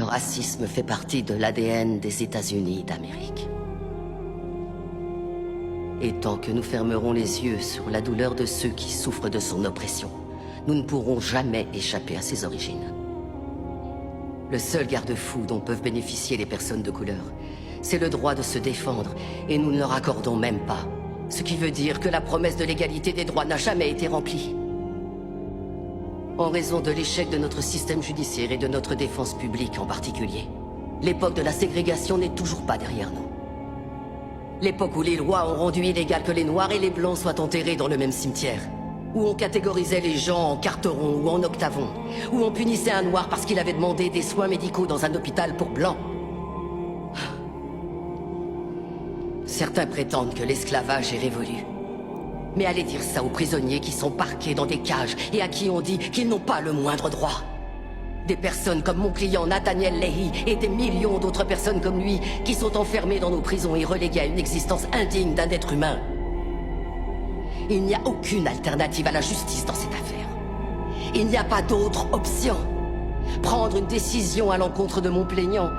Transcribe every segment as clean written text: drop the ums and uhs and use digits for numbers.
racisme fait partie de l'ADN des États-Unis d'Amérique. Et tant que nous fermerons les yeux sur la douleur de ceux qui souffrent de son oppression, nous ne pourrons jamais échapper à ses origines. Le seul garde-fou dont peuvent bénéficier les personnes de couleur, c'est le droit de se défendre, et nous ne leur accordons même pas. Ce qui veut dire que la promesse de l'égalité des droits n'a jamais été remplie. En raison de l'échec de notre système judiciaire et de notre défense publique en particulier, l'époque de la ségrégation n'est toujours pas derrière nous. L'époque où les lois ont rendu illégal que les Noirs et les Blancs soient enterrés dans le même cimetière. Où on catégorisait les gens en carterons ou en octavons. Où on punissait un Noir parce qu'il avait demandé des soins médicaux dans un hôpital pour Blancs. Certains prétendent que l'esclavage est révolu. Mais allez dire ça aux prisonniers qui sont parqués dans des cages et à qui on dit qu'ils n'ont pas le moindre droit. Des personnes comme mon client Nathaniel Leahy et des millions d'autres personnes comme lui qui sont enfermées dans nos prisons et reléguées à une existence indigne d'un être humain. Il n'y a aucune alternative à la justice dans cette affaire. Il n'y a pas d'autre option. Prendre une décision à l'encontre de mon plaignant,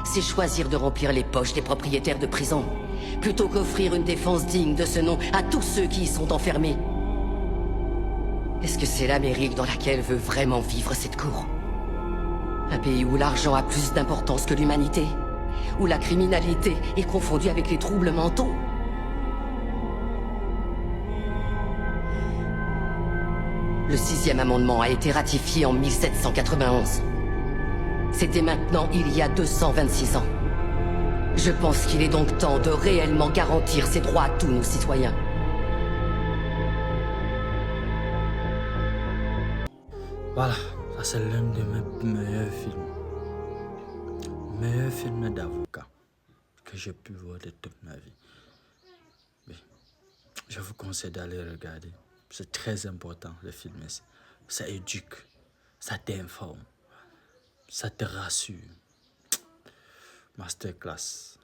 c'est choisir de remplir les poches des propriétaires de prisons, plutôt qu'offrir une défense digne de ce nom à tous ceux qui y sont enfermés. Est-ce que c'est l'Amérique dans laquelle veut vraiment vivre cette cour? Un pays où l'argent a plus d'importance que l'humanité? Où la criminalité est confondue avec les troubles mentaux? Le 6e amendement a été ratifié en 1791. C'était maintenant il y a 226 ans. Je pense qu'il est donc temps de réellement garantir ces droits à tous nos citoyens. Voilà, ça c'est l'un de mes meilleurs films. Meilleur film d'avocat que j'ai pu voir de toute ma vie. Mais je vous conseille d'aller regarder. C'est très important, le film. Ça éduque, ça t'informe, ça te rassure. Masterclass.